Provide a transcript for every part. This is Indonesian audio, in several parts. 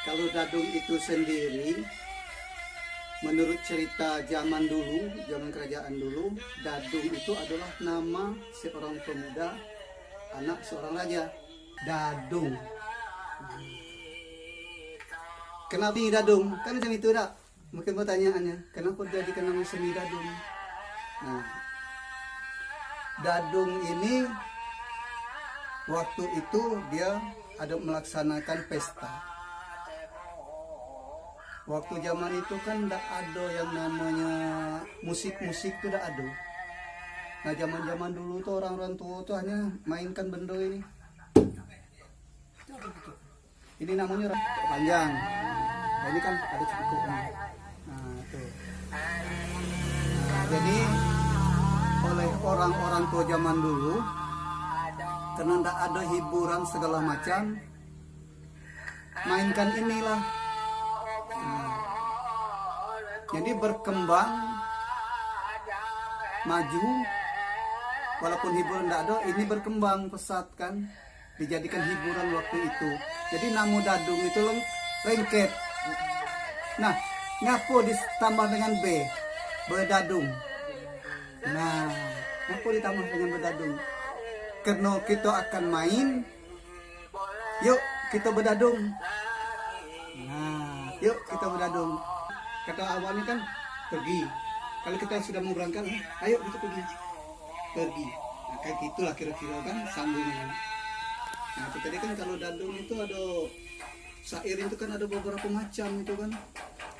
Kalau Dadung itu sendiri, menurut cerita zaman dulu, zaman kerajaan dulu, Dadung itu adalah nama seorang pemuda, anak seorang raja. Dadung. Kenapa ini Dadung? Kan macam itu dah. Mungkin pertanyaannya, kenapa dijadikan nama seni Dadung? Nah, Dadung ini waktu itu dia ada melaksanakan pesta. Waktu zaman itu kan tidak ada yang namanya musik-musik itu tidak ada. Nah zaman-zaman dulu tuh orang-orang tua tuh hanya mainkan benda ini. Ini namanya panjang. Nah, ini kan ada cangkuknya. Nah tuh. Nah, jadi oleh orang-orang tua zaman dulu, karena tidak ada hiburan segala macam, mainkan inilah. Jadi berkembang, maju, walaupun hiburan tidak ada, ini berkembang pesat kan, dijadikan hiburan waktu itu. Jadi nama Dadung itu lengket. Nah, ngapo ditambah dengan B, Bedadung. Nah, ngapo ditambah dengan Bedadung? Karena kita akan main, yuk kita bedadung. Nah, yuk kita bedadung. Kata awalnya kan pergi. Kalau kita sudah mau berangkat, ayo kita pergi. Nah kayak gitulah kira-kira kan sambungnya. Nah itu tadi kan kalau Dadung itu ada syair itu kan ada beberapa macam itu kan.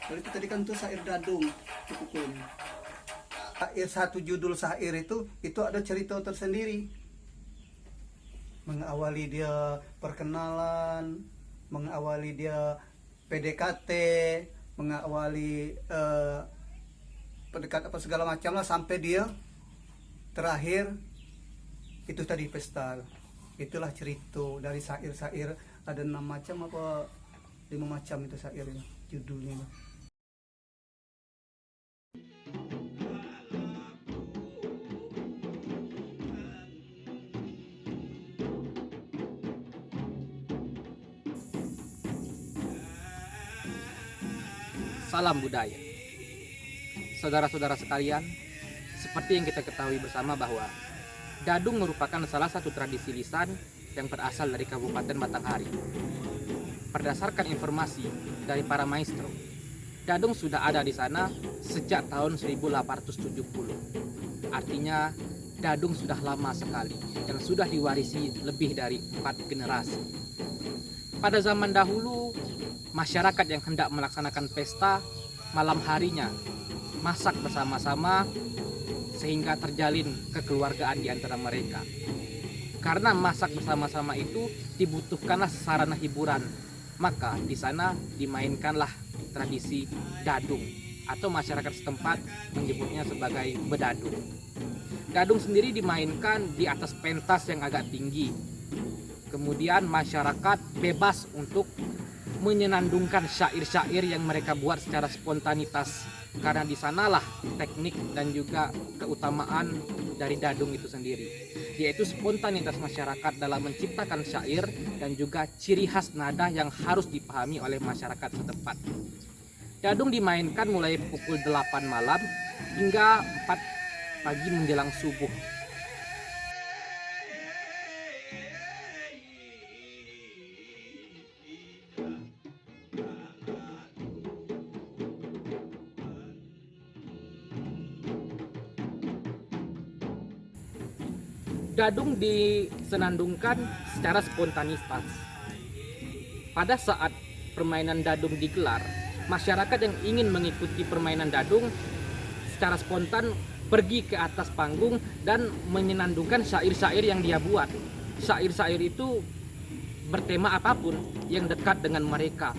Kalau itu tadi kan tuh syair Dadung cukup. Syair satu judul syair itu ada cerita tersendiri. Mengawali dia perkenalan, mengawali dia PDKT, mengawali pendekat apa segala macam lah sampai dia terakhir itu tadi pesta. Itulah cerita dari syair-syair, ada 6 macam apa 5 macam itu syairnya judulnya. Salam budaya. Saudara-saudara sekalian, seperti yang kita ketahui bersama bahwa Dadung merupakan salah satu tradisi lisan yang berasal dari Kabupaten Batanghari. Berdasarkan informasi dari para maestro, Dadung sudah ada di sana sejak tahun 1870. Artinya Dadung sudah lama sekali dan sudah diwarisi lebih dari 4 generasi. Pada zaman dahulu, masyarakat yang hendak melaksanakan pesta malam harinya masak bersama-sama sehingga terjalin kekeluargaan di antara mereka. Karena masak bersama-sama itu dibutuhkanlah sarana hiburan, maka di sana dimainkanlah tradisi dadung atau masyarakat setempat menyebutnya sebagai bedadung. Dadung sendiri dimainkan di atas pentas yang agak tinggi. Kemudian masyarakat bebas untuk menyenandungkan syair-syair yang mereka buat secara spontanitas, karena di sanalah teknik dan juga keutamaan dari dadung itu sendiri, yaitu spontanitas masyarakat dalam menciptakan syair dan juga ciri khas nada yang harus dipahami oleh masyarakat setempat. Dadung dimainkan mulai pukul 8 malam hingga 4 pagi menjelang subuh. Dadung disenandungkan secara spontanitas. Pada saat permainan dadung digelar, masyarakat yang ingin mengikuti permainan dadung secara spontan pergi ke atas panggung dan menyenandungkan syair-syair yang dia buat. Syair-syair itu bertema apapun yang dekat dengan mereka,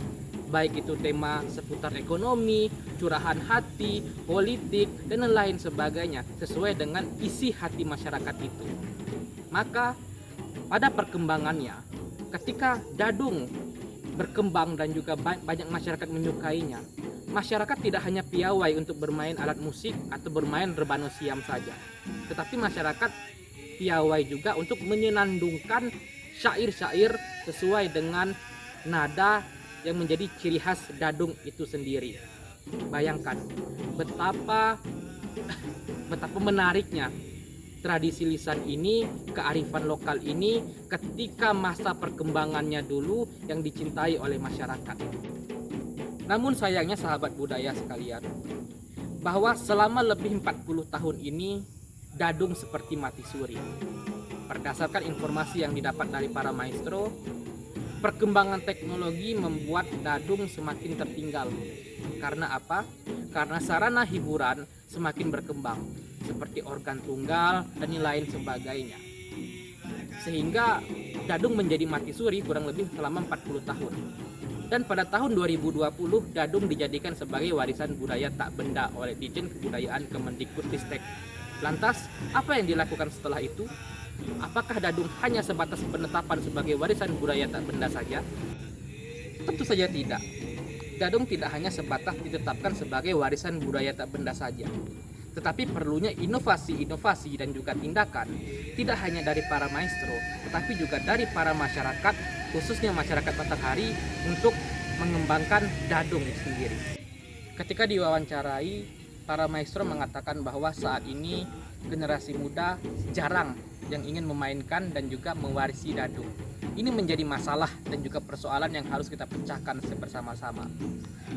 baik itu tema seputar ekonomi, curahan hati, politik, dan lain sebagainya, sesuai dengan isi hati masyarakat itu. Maka pada perkembangannya, ketika dadung berkembang dan juga banyak masyarakat menyukainya, masyarakat tidak hanya piawai untuk bermain alat musik atau bermain rebana siam saja, tetapi masyarakat piawai juga untuk menyenandungkan syair-syair sesuai dengan nada yang menjadi ciri khas dadung itu sendiri. Bayangkan betapa menariknya tradisi lisan ini, kearifan lokal ini ketika masa perkembangannya dulu yang dicintai oleh masyarakat. Namun sayangnya sahabat budaya sekalian, bahwa selama lebih 40 tahun ini dadung seperti mati suri. Berdasarkan informasi yang didapat dari para maestro, perkembangan teknologi membuat dadung semakin tertinggal. Karena apa? Karena sarana hiburan semakin berkembang, seperti organ tunggal dan lain sebagainya. Sehingga dadung menjadi mati suri kurang lebih selama 40 tahun. Dan pada tahun 2020, dadung dijadikan sebagai warisan budaya tak benda oleh Ditjen Kebudayaan Kemendikbudristek. Lantas, apa yang dilakukan setelah itu? Apakah dadung hanya sebatas penetapan sebagai warisan budaya tak benda saja? Tentu saja tidak. Dadung tidak hanya sebatas ditetapkan sebagai warisan budaya tak benda saja, tetapi perlunya inovasi-inovasi dan juga tindakan, tidak hanya dari para maestro, tetapi juga dari para masyarakat, khususnya masyarakat Matahari, untuk mengembangkan dadung itu sendiri. Ketika diwawancarai, para maestro mengatakan bahwa saat ini generasi muda jarang yang ingin memainkan dan juga mewarisi dadung. Ini menjadi masalah dan juga persoalan yang harus kita pecahkan bersama-sama.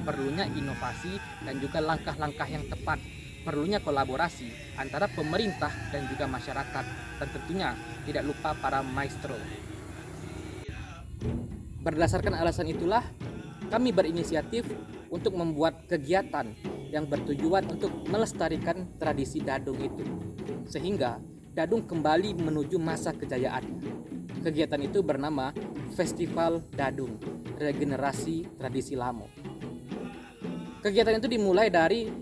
Perlunya inovasi dan juga langkah-langkah yang tepat. Perlunya kolaborasi antara pemerintah dan juga masyarakat, dan tentunya tidak lupa para maestro. Berdasarkan alasan itulah kami berinisiatif untuk membuat kegiatan yang bertujuan untuk melestarikan tradisi dadung itu, sehingga dadung kembali menuju masa kejayaannya. Kegiatan itu bernama Festival Dadung Regenerasi Tradisi Lamo. Kegiatan itu dimulai dari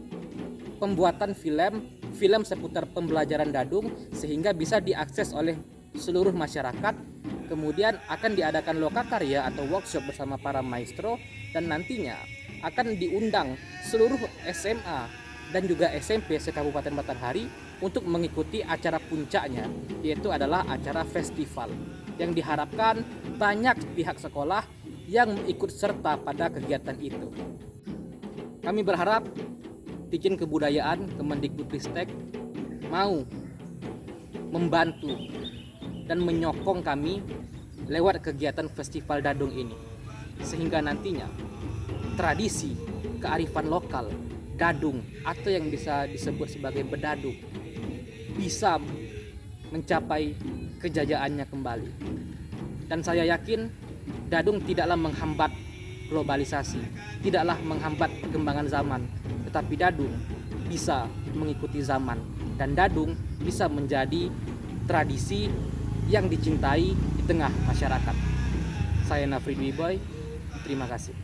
pembuatan film seputar pembelajaran dadung sehingga bisa diakses oleh seluruh masyarakat. Kemudian akan diadakan lokakarya atau workshop bersama para maestro, dan nantinya akan diundang seluruh SMA dan juga SMP se-Kabupaten Batanghari untuk mengikuti acara puncaknya, yaitu adalah acara festival yang diharapkan banyak pihak sekolah yang ikut serta pada kegiatan itu. Kami berharap Ditjen Kebudayaan Kemendikbudristek mau membantu dan menyokong kami lewat kegiatan festival dadung ini, sehingga nantinya tradisi kearifan lokal dadung atau yang bisa disebut sebagai bedadung bisa mencapai kejayaannya kembali. Dan saya yakin dadung tidaklah menghambat globalisasi, tidaklah menghambat perkembangan zaman, tetapi dadung bisa mengikuti zaman, dan dadung bisa menjadi tradisi yang dicintai di tengah masyarakat. Saya Nafri Dwi Boy, terima kasih.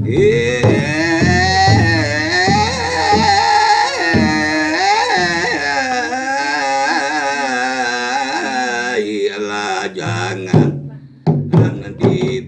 Iyalah jangan di